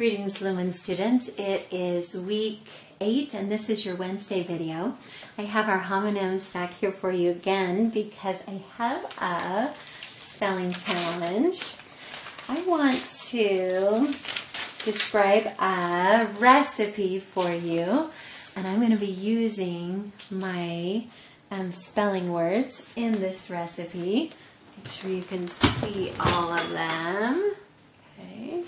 Greetings, Lumen students. It is week 8 and this is your Wednesday video. I have our homonyms back here for you again because I have a spelling challenge. I want to describe a recipe for you, and I'm going to be using my spelling words in this recipe. Make sure you can see all of them. Okay.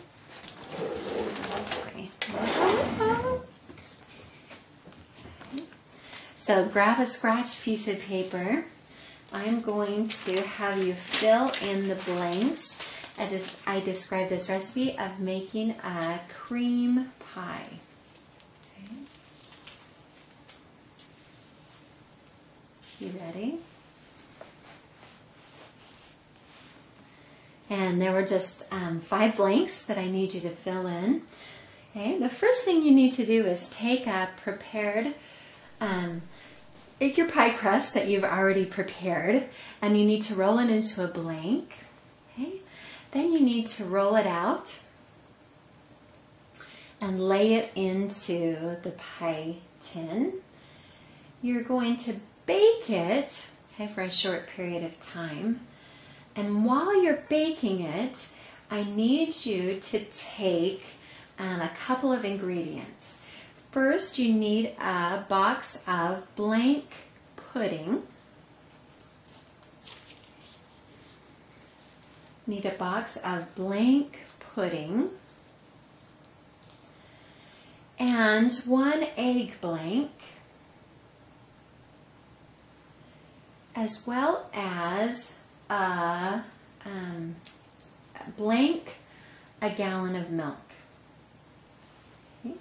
So grab a scratch piece of paper. I'm going to have you fill in the blanks. I describe this recipe of making a cream pie. Okay. You ready? And there were just 5 blanks that I need you to fill in. Okay, the first thing you need to do is take a prepared, take your pie crust that you've already prepared, and you need to roll it into a blank. Okay, then you need to roll it out and lay it into the pie tin. You're going to bake it, okay, for a short period of time. And while you're baking it, I need you to take a couple of ingredients. First, you need a box of blank pudding. Need a box of blank pudding. And 1 egg blank, as well as a gallon of milk. Okay.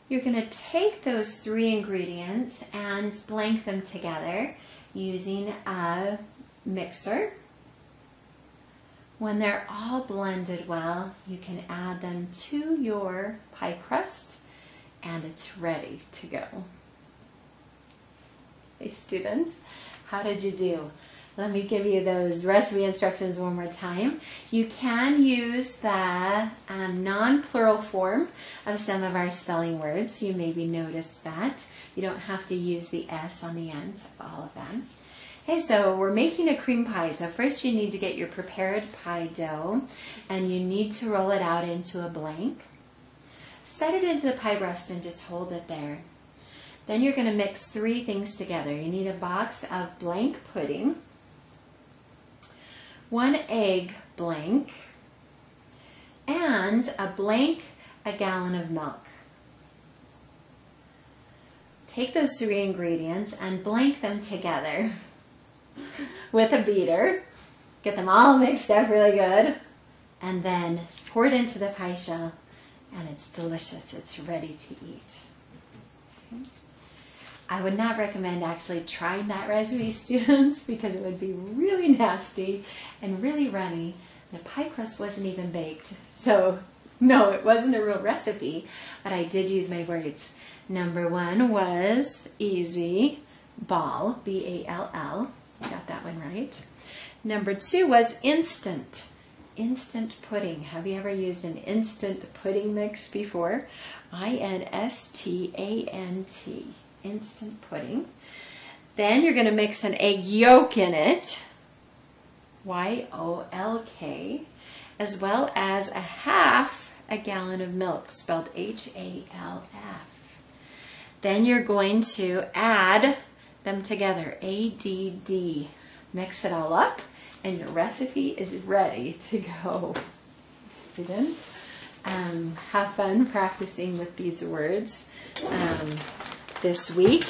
You're going to take those 3 ingredients and blank them together using a mixer. When they're all blended well, you can add them to your pie crust and it's ready to go. Hey students, how did you do? Let me give you those recipe instructions one more time. You can use the non-plural form of some of our spelling words. You maybe noticed that. You don't have to use the S on the end of all of them. Okay, so we're making a cream pie. So first you need to get your prepared pie dough and you need to roll it out into a blank. Set it into the pie crust and just hold it there. Then you're going to mix 3 things together. You need a box of blank pudding, 1 egg blank, and a gallon of milk. Take those 3 ingredients and blank them together with a beater. Get them all mixed up really good, and then pour it into the pie shell, and it's delicious. It's ready to eat. Okay. I would not recommend actually trying that recipe, students, because it would be really nasty and really runny. The pie crust wasn't even baked, so no, it wasn't a real recipe, but I did use my words. Number 1 was easy, ball, B-A-L-L. Got that one right. Number 2 was instant, instant pudding. Have you ever used an instant pudding mix before? I-N-S-T-A-N-T. Instant pudding. Then you're going to mix an egg yolk in it, Y-O-L-K, as well as a gallon of milk, spelled H-A-L-F. Then you're going to add them together, A-D-D. Mix it all up and your recipe is ready to go. Students, have fun practicing with these words this week,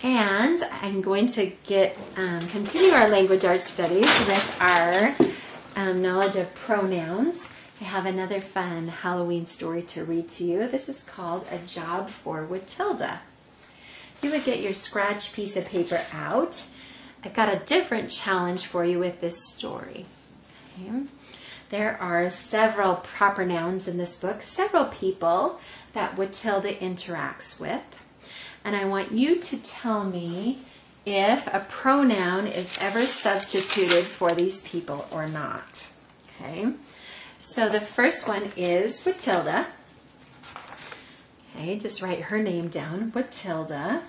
and I'm going to continue our language arts studies with our knowledge of pronouns. I have another fun Halloween story to read to you. This is called A Job for Watilda. You would get your scratch piece of paper out. I've got a different challenge for you with this story. Okay. There are several proper nouns in this book, several people that Watilda interacts with. And I want you to tell me if a pronoun is ever substituted for these people or not. Okay? So the first one is Wittilda. Okay, just write her name down. Wittilda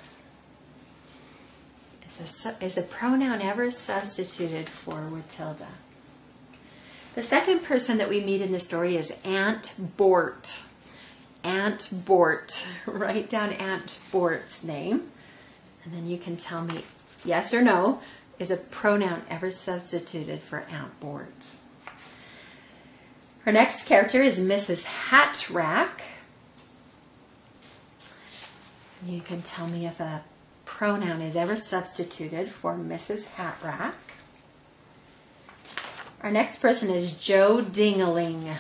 is a pronoun ever substituted for Wittilda. The second person that we meet in the story is Aunt Bort. Aunt Bort. Write down Aunt Bort's name, and then you can tell me yes or no. Is a pronoun ever substituted for Aunt Bort? Our next character is Mrs. Hatrack. You can tell me if a pronoun is ever substituted for Mrs. Hatrack. Our next person is Joe Dingaling.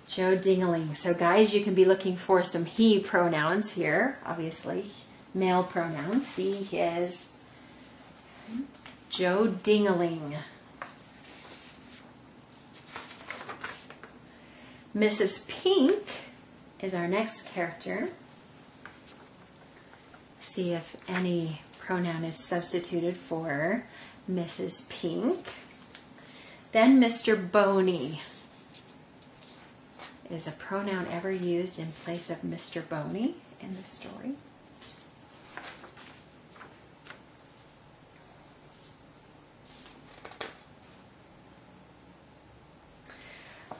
Joe Dingaling. So guys, you can be looking for some he pronouns here, obviously. Male pronouns. He, his. Joe Dingaling. Mrs. Pink is our next character. See if any pronoun is substituted for Mrs. Pink. Then Mr. Boney. Is a pronoun ever used in place of Mr. Boney in the story?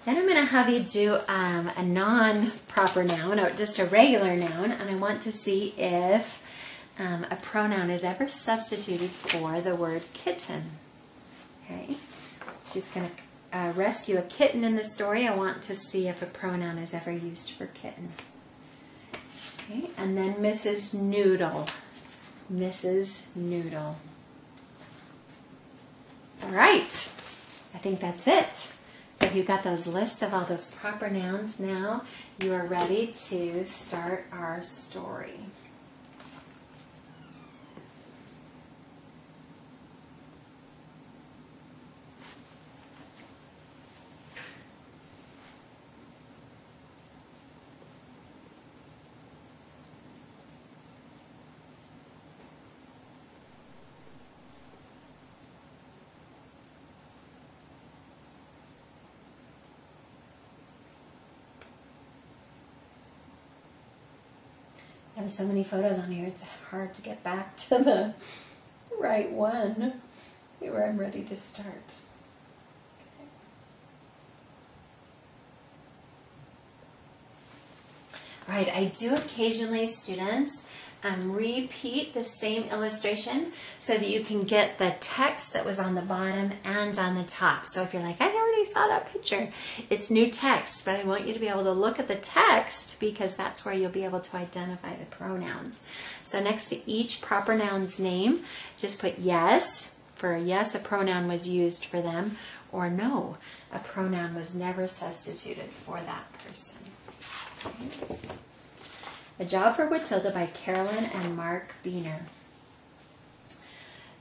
Then I'm going to have you do a non-proper noun, or just a regular noun, and I want to see if a pronoun is ever substituted for the word kitten. Okay, she's going to rescue a kitten in the story. I want to see if a pronoun is ever used for kitten. Okay, and then Mrs. Noodle. Mrs. Noodle. All right, I think that's it. So if you've got those lists of all those proper nouns now, you are ready to start our story. I have so many photos on here, it's hard to get back to the right one where I'm ready to start. Okay. All right, I do occasionally, students, repeat the same illustration so that you can get the text that was on the bottom and on the top. So if you're like, I already saw that picture, it's new text, but I want you to be able to look at the text because that's where you'll be able to identify the pronouns. So next to each proper noun's name, just put yes. For yes, a pronoun was used for them, or no, a pronoun was never substituted for that person. Okay. A Job for Wittilda by Carolyn and Mark Beener.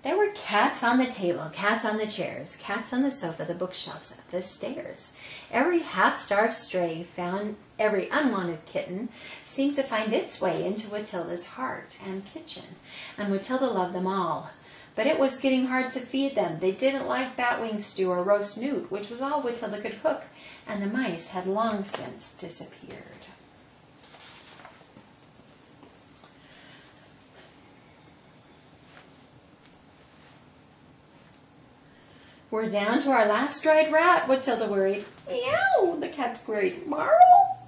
There were cats on the table, cats on the chairs, cats on the sofa, the bookshelves, the stairs. Every half-starved stray found, every unwanted kitten seemed to find its way into Wittilda's heart and kitchen, and Wittilda loved them all. But it was getting hard to feed them. They didn't like batwing stew or roast newt, which was all Wittilda could cook, and the mice had long since disappeared. We're down to our last dried rat, Wittilda worried. Meow, the cats queried. Marl?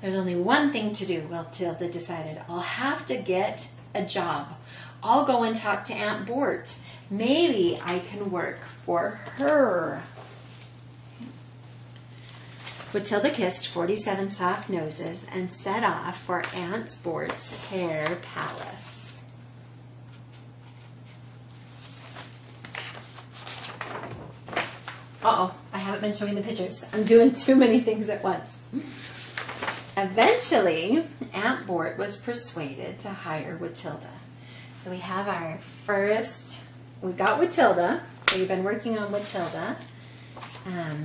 There's only one thing to do, Wittilda decided. I'll have to get a job. I'll go and talk to Aunt Bort. Maybe I can work for her. Wittilda kissed 47 soft noses and set off for Aunt Bort's hair palace. Uh-oh, I haven't been showing the pictures. I'm doing too many things at once. Eventually, Aunt Bort was persuaded to hire Wittilda. So we have our first, we've got Wittilda. So we've been working on Wittilda.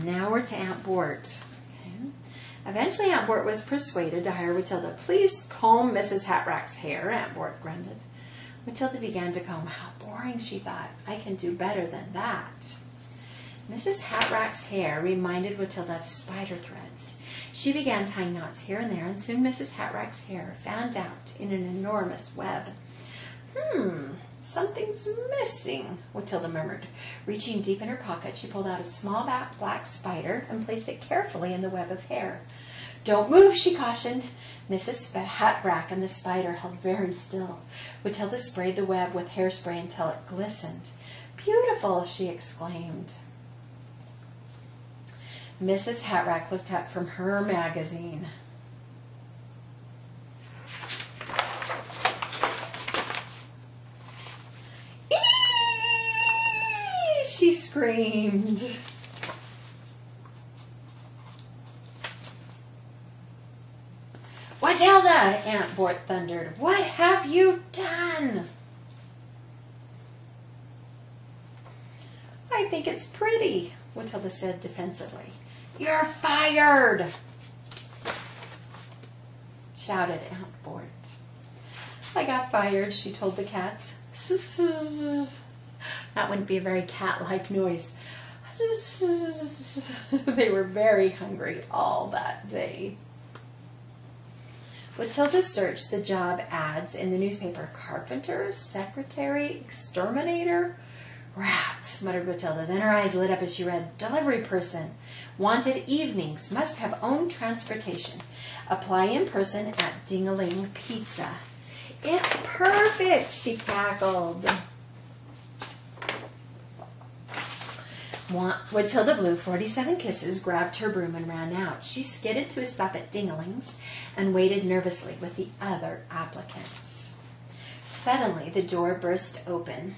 Now we're to Aunt Bort. Okay. Eventually, Aunt Bort was persuaded to hire Wittilda. Please comb Mrs. Hatrack's hair, Aunt Bort grunted. Wittilda began to comb. How boring, she thought. I can do better than that. Mrs. Hatrack's hair reminded Matilda of spider threads. She began tying knots here and there, and soon Mrs. Hatrack's hair fanned out in an enormous web. Something's missing, Matilda murmured. Reaching deep in her pocket, she pulled out a small black spider and placed it carefully in the web of hair. Don't move, she cautioned. Mrs. Hatrack and the spider held very still. Matilda sprayed the web with hairspray until it glistened. Beautiful, she exclaimed. Mrs. Hatrack looked up from her magazine. Eee! She screamed. Matilda, Aunt Bort thundered. What have you done? I think it's pretty, Matilda said defensively. You're fired, shouted Aunt Bort. I got fired, she told the cats. That wouldn't be a very cat-like noise. They were very hungry all that day. Matilda searched the job ads in the newspaper. Carpenter, secretary, exterminator. Rats, muttered Matilda. Then her eyes lit up as she read, delivery person. Wanted evenings. Must have own transportation. Apply in person at Ding-a-Ling Pizza. It's perfect, she cackled. Matilda blew 47 kisses, grabbed her broom, and ran out. She skidded to a stop at Ding-a-Ling's and waited nervously with the other applicants. Suddenly, the door burst open.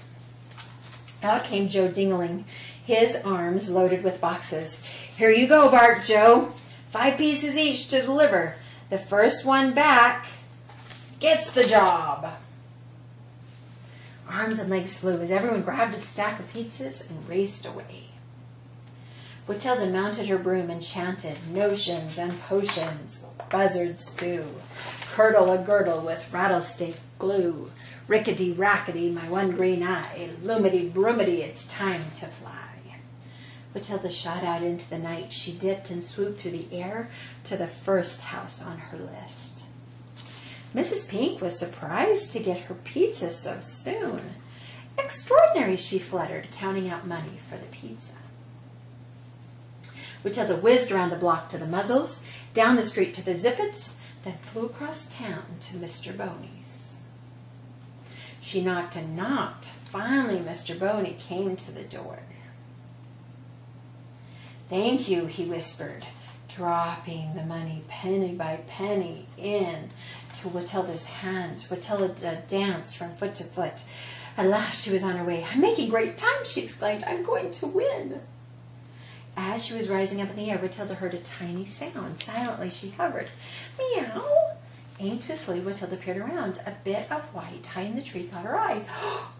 Out came Joe Ding-a-Ling, his arms loaded with boxes. Here you go, barked Joe. 5 pieces each to deliver. The first one back gets the job. Arms and legs flew as everyone grabbed a stack of pizzas and raced away. Matilda mounted her broom and chanted notions and potions, buzzard stew, curdle a girdle with rattlesnake glue, rickety rackety my one green eye, loomity broomity it's time to fly. Matilda shot out into the night. She dipped and swooped through the air to the first house on her list. Mrs. Pink was surprised to get her pizza so soon. Extraordinary, she fluttered, counting out money for the pizza. Matilda whizzed around the block to the Muzzles, down the street to the Zippets, then flew across town to Mr. Boney's. She knocked and knocked. Finally, Mr. Boney came to the door. Thank you, he whispered, dropping the money penny by penny in to Matilda's hands. Matilda danced from foot to foot. At last she was on her way. I'm making great time, she exclaimed. I'm going to win. As she was rising up in the air, Matilda heard a tiny sound. Silently she hovered. Meow. Anxiously, Matilda peered around. A bit of white high in the tree caught her eye.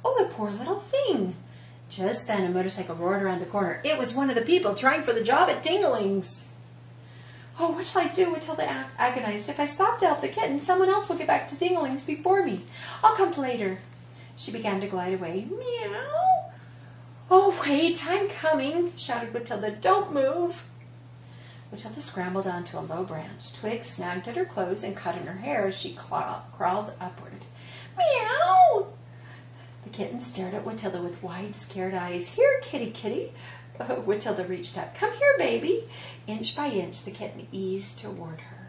Oh, the poor little thing. Just then, a motorcycle roared around the corner. It was one of the people trying for the job at Ding-a-Ling's. Oh, what shall I do? Matilda agonized. If I stop to help the kitten, someone else will get back to Ding-a-Ling's before me. I'll come later. She began to glide away. Meow. Oh, wait, I'm coming, shouted Matilda. Don't move. Matilda scrambled onto a low branch. Twigs snagged at her clothes and cut in her hair as she crawled upward. Meow. The kitten stared at Matilda with wide, scared eyes. Here, kitty, kitty. Oh, Matilda reached up. Come here, baby. Inch by inch, the kitten eased toward her.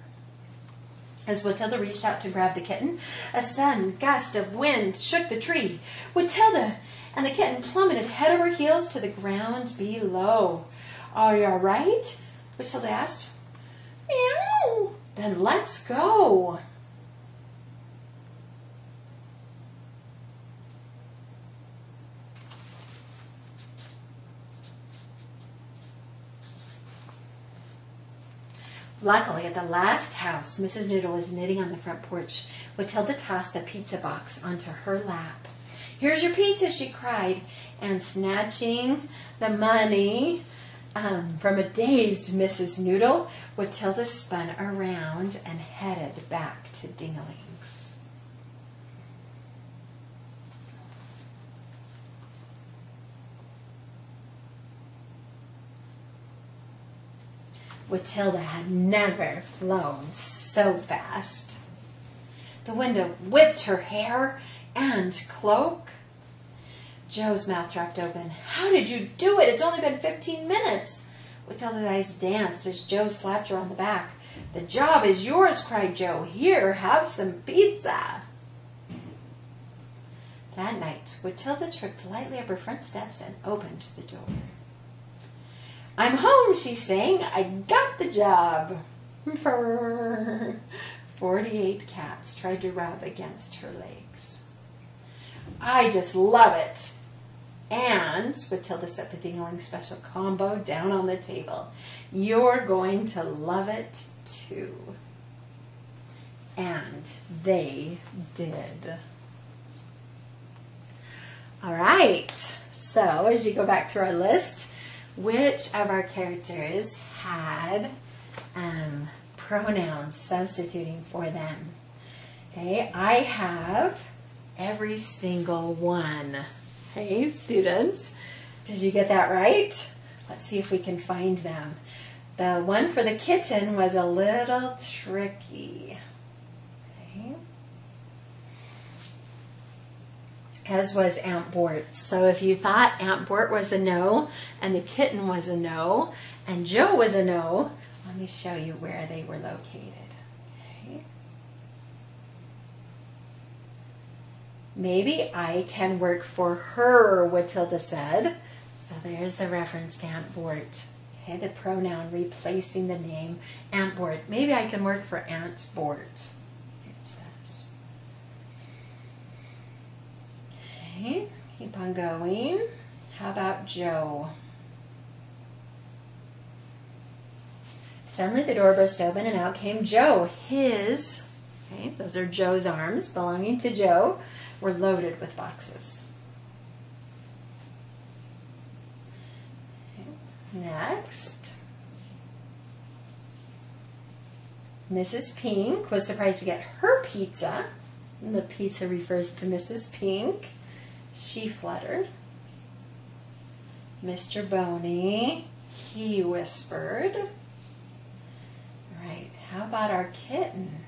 As Matilda reached out to grab the kitten, a sudden gust of wind shook the tree. Matilda and the kitten plummeted head over heels to the ground below. Are you all right? Matilda asked. Meow. Then let's go. Luckily, at the last house, Mrs. Noodle was knitting on the front porch. Matilda tossed the pizza box onto her lap. Here's your pizza, she cried, and snatching the money from a dazed Mrs. Noodle, Matilda spun around and headed back to Ding-a-Ling's. Matilda had never flown so fast. The wind whipped her hair and cloak. Joe's mouth dropped open. How did you do it? It's only been 15 minutes. Matilda's eyes danced as Joe slapped her on the back. The job is yours, cried Joe. Here, have some pizza. That night, Matilda tripped lightly up her front steps and opened the door. I'm home, she sang. I got the job. 48 cats tried to rub against her legs. I just love it. And Matilda set the Ding-a-Ling Special combo down on the table. You're going to love it too. And they did. All right, so as you go back through our list, which of our characters had pronouns substituting for them? Okay, I have every single one. Hey, students, did you get that right? Let's see if we can find them. The one for the kitten was a little tricky. Okay. As was Aunt Bort. So if you thought Aunt Bort was a no, and the kitten was a no, and Joe was a no, let me show you where they were located. Okay. Maybe I can work for her, Matilda said. So there's the reference to Aunt Bort. Okay, the pronoun replacing the name Aunt Bort. Maybe I can work for Aunt Bort, it says. Okay, keep on going. How about Joe? Suddenly the door burst open and out came Joe. His, okay, those are Joe's arms belonging to Joe, were loaded with boxes. Okay. Next, Mrs. Pink was surprised to get her pizza. And the pizza refers to Mrs. Pink. She fluttered. Mr. Boney, he whispered. Right, how about our kitten?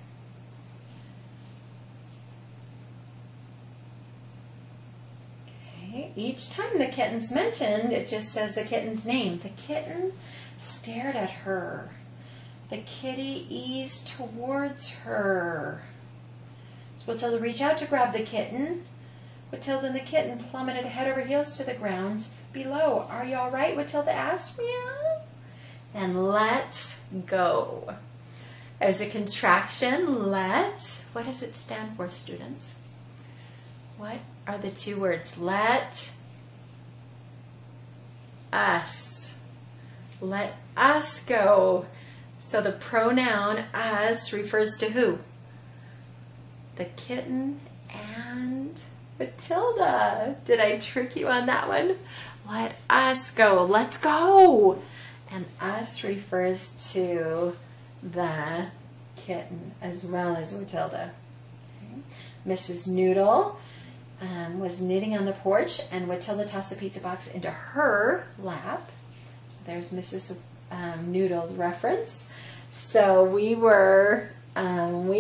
Okay, each time the kitten's mentioned, it just says the kitten's name. The kitten stared at her. The kitty eased towards her. So Matilda reached out to grab the kitten. Matilda and the kitten plummeted head over heels to the ground below. Are you all right? Matilda asked. Meow. And let's go. There's a contraction, let's. What does it stand for, students? What are the two words? Let us. Let us go. So the pronoun us refers to who? The kitten and Matilda. Did I trick you on that one? Let us go. Let's go. And us refers to the kitten as well as Matilda. Okay. Mrs. Noodle was knitting on the porch, and Matilda tossed the pizza box into her lap. So there's Mrs. Noodle's reference. So we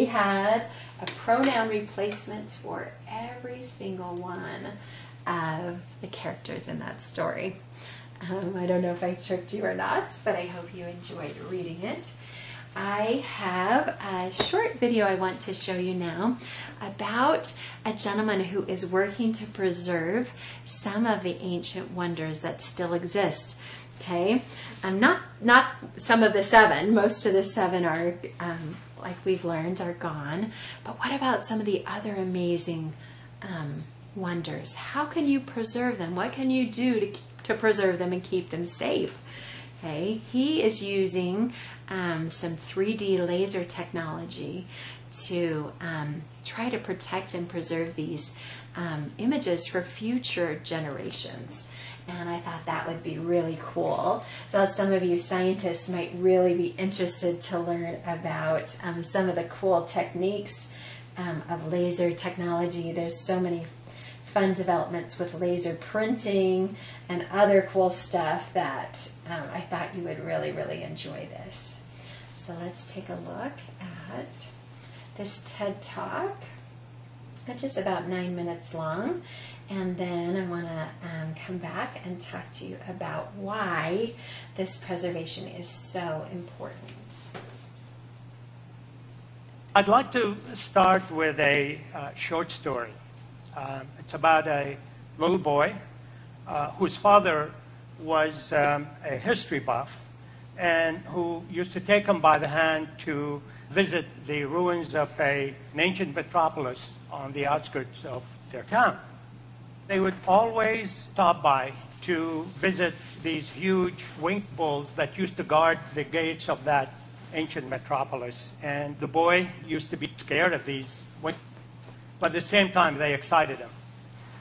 had a pronoun replacement for every single one of the characters in that story. I don't know if I tricked you or not, but I hope you enjoyed reading it. I have a short video I want to show you now about a gentleman who is working to preserve some of the ancient wonders that still exist. Okay, not some of the 7. Most of the 7 are, like we've learned, are gone. But what about some of the other amazing wonders? How can you preserve them? What can you do to preserve them and keep them safe? Okay, he is using some 3D laser technology to try to protect and preserve these images for future generations. And I thought that would be really cool. So some of you scientists might really be interested to learn about some of the cool techniques of laser technology. There's so many fun developments with laser printing and other cool stuff that I thought you would really, really enjoy this. So let's take a look at this TED Talk, which is about 9 minutes long. And then I want to come back and talk to you about why this preservation is so important. I'd like to start with a short story. It's about a little boy whose father was a history buff and who used to take him by the hand to visit the ruins of an ancient metropolis on the outskirts of their town. They would always stop by to visit these huge winged bulls that used to guard the gates of that ancient metropolis. And the boy used to be scared of these winged bulls, but at the same time they excited him.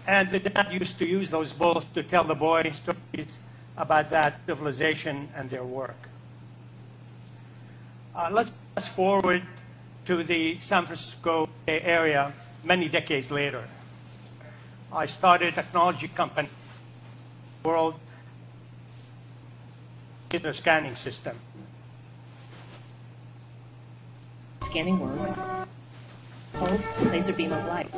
And the dad used to use those bulls to tell the boy stories about that civilization and their work. Let's fast forward to the San Francisco Bay Area many decades later. I started a technology company, world laser scanning system. Scanning works. Pulse laser beam of light.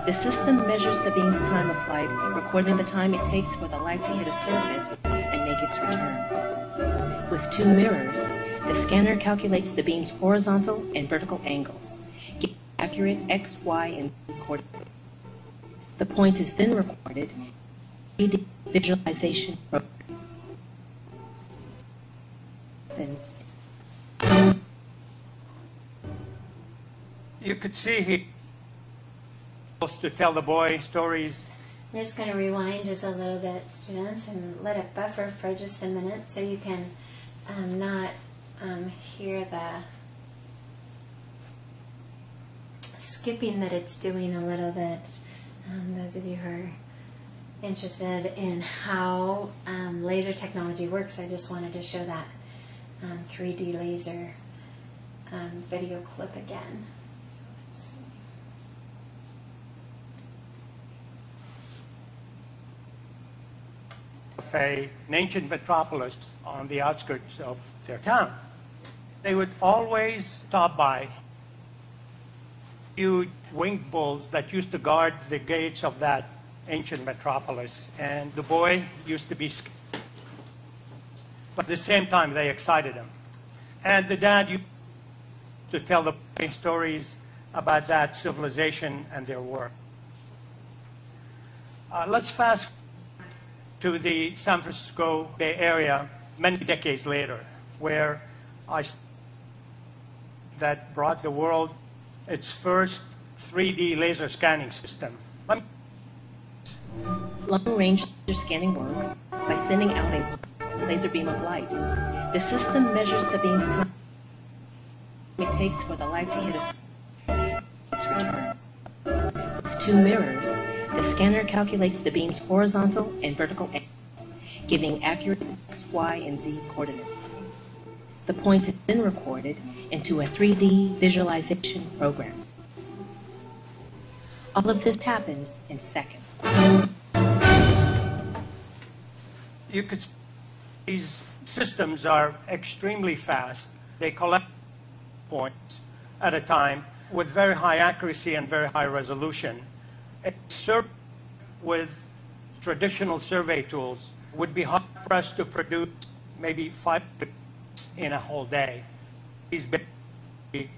The system measures the beam's time of flight, recording the time it takes for the light to hit a surface and make its return. With 2 mirrors, the scanner calculates the beam's horizontal and vertical angles, giving accurate X, Y, and Z coordinates. The point is then recorded in 3D visualization program. You could see he was to tell the boy stories. I'm just going to rewind just a little bit, students, and let it buffer for just a minute so you can not hear the skipping that it's doing a little bit. Those of you who are interested in how laser technology works, I just wanted to show that 3D laser video clip again. So let's see. Of an ancient metropolis on the outskirts of their town. They would always stop by huge winged bulls that used to guard the gates of that ancient metropolis. And the boy used to be scared, but at the same time they excited him. And the dad used to tell the boy stories about that civilization and their work. Let's fast forward to the San Francisco Bay Area many decades later, where that brought the world its first 3D laser scanning system. Long-range laser scanning works by sending out a laser beam of light. The system measures the beam's time it takes for the light to hit a surface and its return. With 2 mirrors, the scanner calculates the beam's horizontal and vertical angles, giving accurate X, Y, and Z coordinates. The point is then recorded into a 3D visualization program. All of this happens in seconds. You could see these systems are extremely fast. They collect points at a time with very high accuracy and very high resolution. A survey with traditional survey tools would be hard-pressed to produce maybe 5 in a whole day. He's basically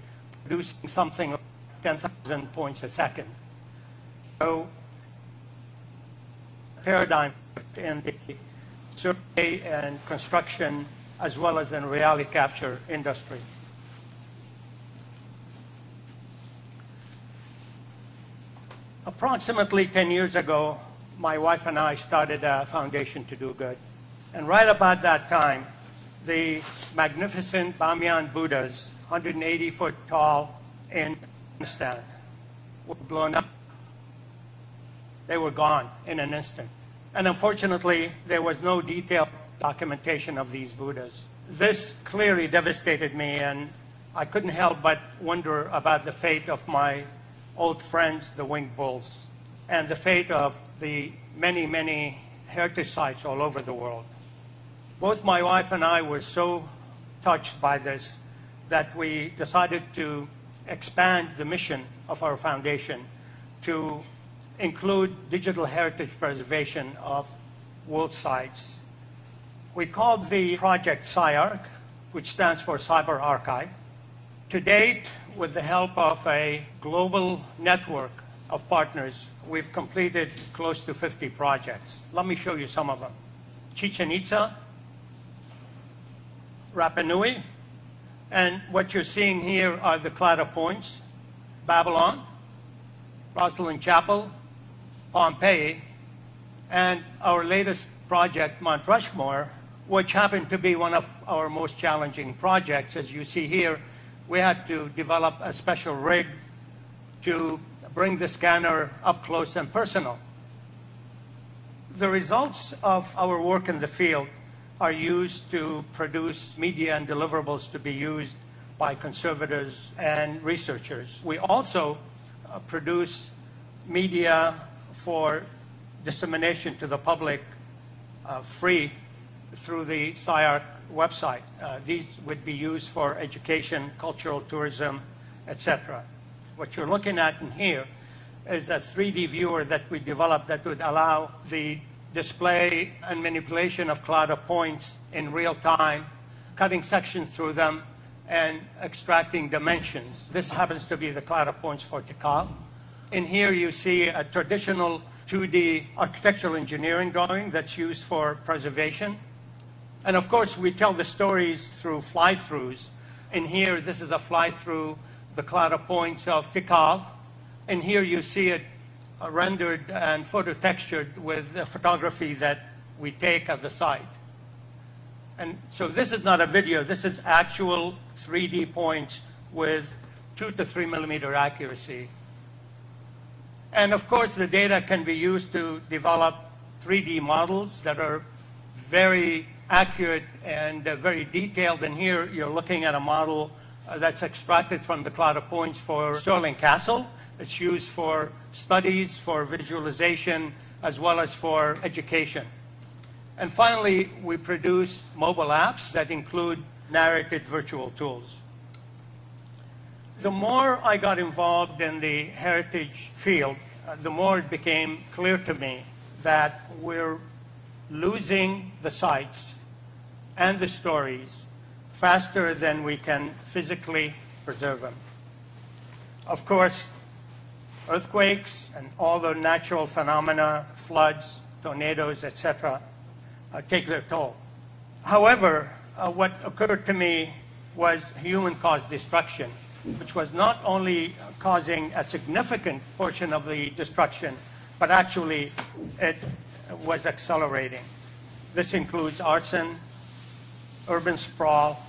producing something like 10,000 points a second. So, paradigm in the survey and construction as well as in reality capture industry. Approximately 10 years ago, my wife and I started a foundation to do good. And right about that time, the magnificent Bamyan Buddhas, 180 foot tall in Afghanistan, were blown up. They were gone in an instant. And unfortunately, there was no detailed documentation of these Buddhas. This clearly devastated me, and I couldn't help but wonder about the fate of my old friends, the winged bulls. and the fate of the many, many heritage sites all over the world. Both my wife and I were so touched by this that we decided to expand the mission of our foundation to include digital heritage preservation of world sites. We called the project CyArk, which stands for Cyber Archive. To date, with the help of a global network of partners, we've completed close to 50 projects. Let me show you some of them. Chichen Itza, Rapa Nui, and what you're seeing here are the Claddagh points, Babylon, Rosslyn Chapel, Pompeii, and our latest project, Mount Rushmore, which happened to be one of our most challenging projects. As you see here, we had to develop a special rig to bring the scanner up close and personal. The results of our work in the field are used to produce media and deliverables to be used by conservators and researchers. We also produce media for dissemination to the public free through the CyArk website. These would be used for education, cultural tourism, etc. What you're looking at in here is a 3D viewer that we developed that would allow the display and manipulation of Claddagh points in real time, cutting sections through them, and extracting dimensions. This happens to be the Claddagh points for Tikal. In here you see a traditional 2D architectural engineering drawing that's used for preservation. And of course, we tell the stories through fly-throughs. In here, this is a fly-through, the Claddagh points of Tikal. And here you see it rendered and photo-textured with the photography that we take of the site. And so this is not a video, this is actual 3D points with 2 to 3 millimeter accuracy. And of course, the data can be used to develop 3D models that are very accurate and very detailed. And here you're looking at a model that's extracted from the Claddagh points for Stirling Castle. It's used for studies, for visualization, as well as for education. And finally, we produce mobile apps that include narrated virtual tools. The more I got involved in the heritage field, the more it became clear to me that we're losing the sites and the stories faster than we can physically preserve them. Of course, earthquakes and all the natural phenomena, floods, tornadoes, etc., take their toll. However, what occurred to me was human-caused destruction, which was not only causing a significant portion of the destruction, but actually it was accelerating. This includes arson, urban sprawl,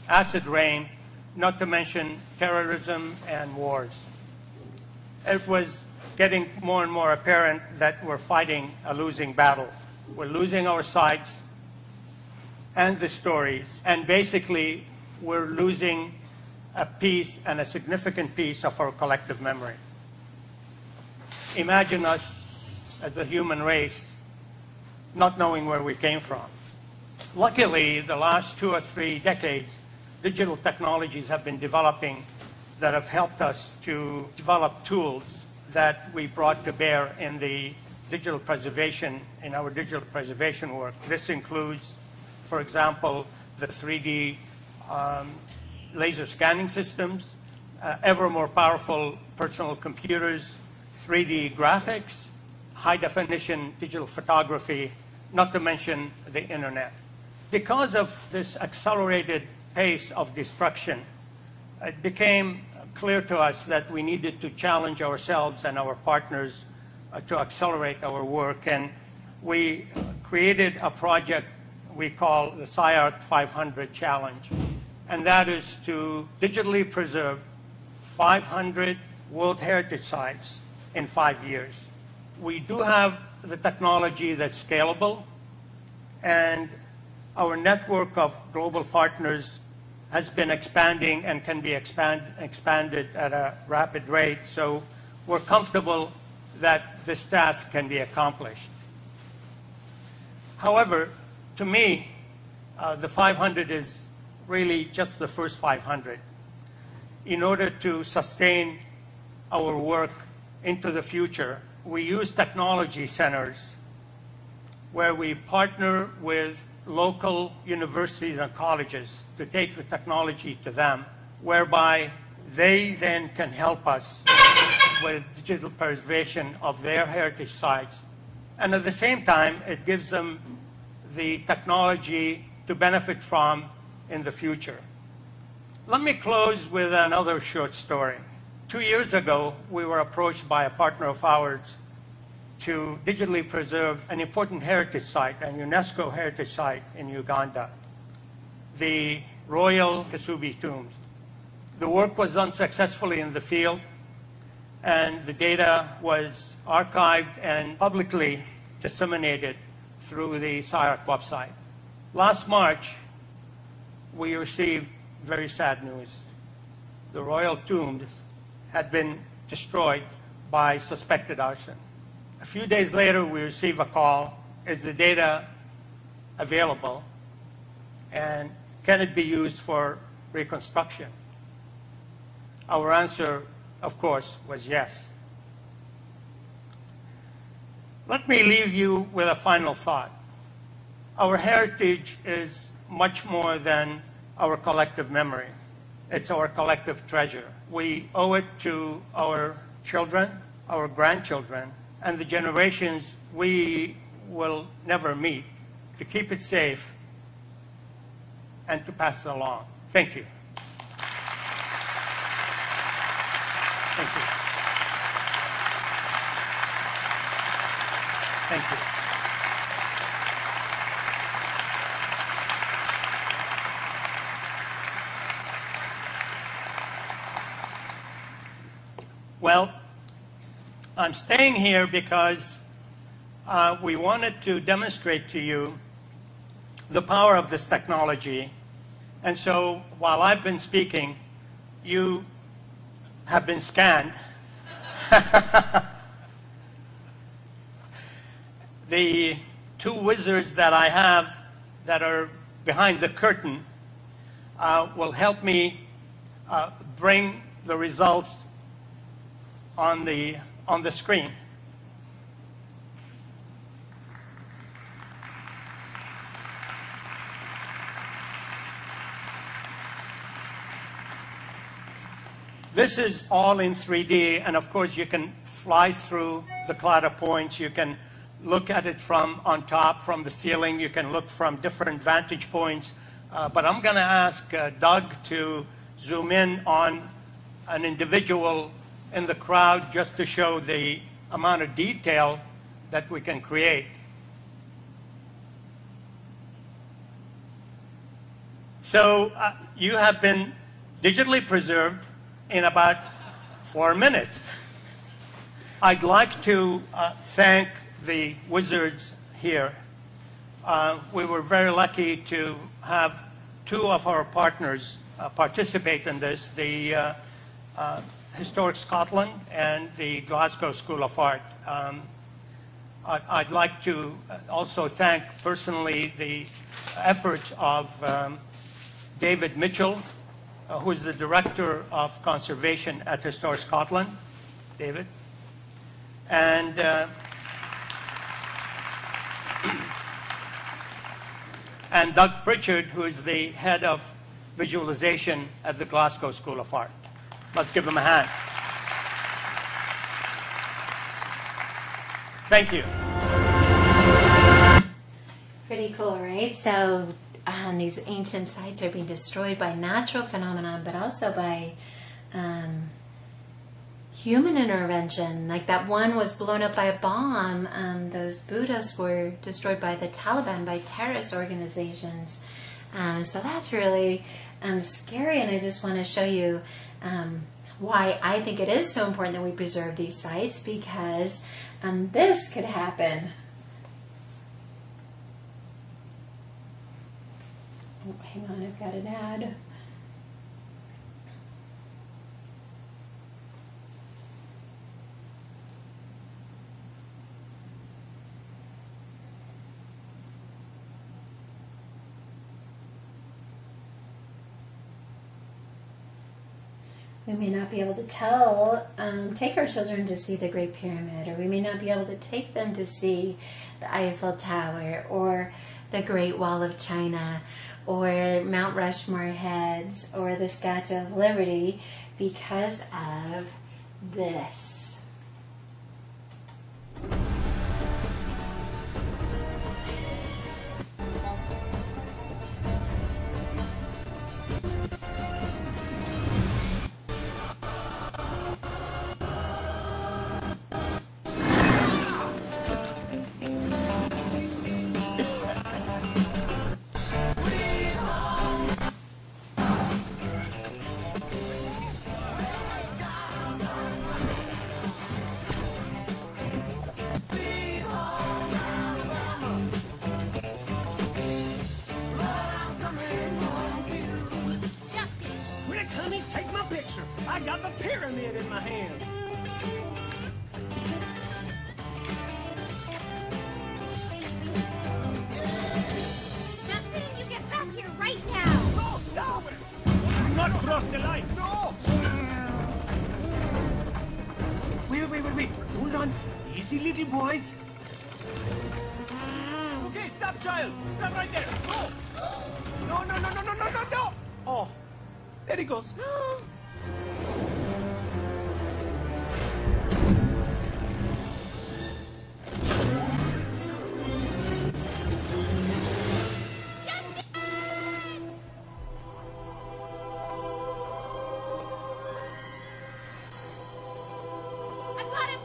acid rain, not to mention terrorism and wars. It was getting more and more apparent that we're fighting a losing battle. We're losing our sites and the stories, and basically we're losing a piece and a significant piece of our collective memory. Imagine us as a human race not knowing where we came from. Luckily, the last 2 or 3 decades, digital technologies have been developing that have helped us to develop tools that we brought to bear in the digital preservation, in our digital preservation work. This includes, for example, the 3D laser scanning systems, ever more powerful personal computers, 3D graphics, high-definition digital photography, not to mention the internet. Because of this accelerated pace of destruction, it became clear to us that we needed to challenge ourselves and our partners to accelerate our work. And we created a project we call the CyArk 500 Challenge. And that is to digitally preserve 500 World Heritage Sites in 5 years. We do have the technology that's scalable, and our network of global partners has been expanding and can be expanded at a rapid rate. So we're comfortable that this task can be accomplished. However, to me, the 500 is really just the first 500. In order to sustain our work into the future, we use technology centers where we partner with local universities and colleges to take the technology to them, whereby they then can help us with digital preservation of their heritage sites. And at the same time, it gives them the technology to benefit from in the future. Let me close with another short story. 2 years ago, we were approached by a partner of ours to digitally preserve an important heritage site, a UNESCO heritage site in Uganda, the Royal Kasubi Tombs. The work was done successfully in the field, and the data was archived and publicly disseminated through the SIARC website. Last March, we received very sad news. The royal tombs had been destroyed by suspected arson. A few days later, we received a call, is the data available, and can it be used for reconstruction? Our answer, of course, was yes. Let me leave you with a final thought. Our heritage is much more than our collective memory. It's our collective treasure. We owe it to our children, our grandchildren, and the generations we will never meet to keep it safe and to pass it along. Thank you. Thank you. Thank you. Well, I'm staying here because we wanted to demonstrate to you the power of this technology. And so while I've been speaking, you have been scanned. The two wizards that I have that are behind the curtain will help me bring the results on the screen. This is all in 3D, and of course you can fly through the cloud of points. You can look at it from on top, from the ceiling. You can look from different vantage points. But I'm going to ask Doug to zoom in on an individual in the crowd just to show the amount of detail that we can create. So you have been digitally preserved in about 4 minutes. I'd like to thank the wizards here. We were very lucky to have two of our partners participate in this, the Historic Scotland and the Glasgow School of Art. I'd like to also thank personally the efforts of David Mitchell, who is the Director of Conservation at Historic Scotland. David. And and Doug Pritchard, who is the Head of Visualization at the Glasgow School of Art. Let's give them a hand. Thank you. Pretty cool, right? So these ancient sites are being destroyed by natural phenomenon, but also by human intervention. Like that one was blown up by a bomb. Those Buddhas were destroyed by the Taliban, by terrorist organizations. So that's really scary, and I just want to show you why I think it is so important that we preserve these sites, because this could happen. Oh, hang on, I've got an ad. We may not be able to take our children to see the Great Pyramid, or we may not be able to take them to see the Eiffel Tower, or the Great Wall of China, or Mount Rushmore heads, or the Statue of Liberty because of this. Take my picture. I got the pyramid in my hand. Justin, you get back here right now. No, stop it! Do not cross the line. No! Wait. Hold on. Easy, little boy. Okay, stop, child. Stop right there. No. No. Oh. There he goes. I've got him.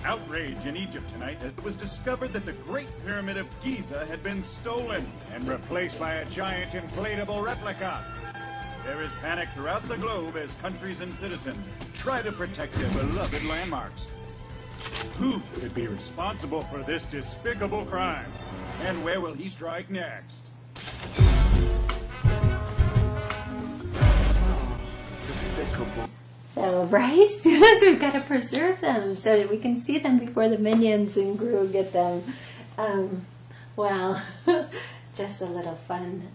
Outrage in Egypt tonight as it was discovered that the Great Pyramid of Giza had been stolen and replaced by a giant inflatable replica. There is panic throughout the globe as countries and citizens try to protect their beloved landmarks. Who could be responsible for this despicable crime? And where will he strike next? Despicable. So, right? We've got to preserve them so that we can see them before the minions and Gru get them. Well, just a little fun,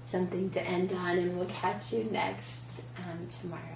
something to end on, and we'll catch you next tomorrow.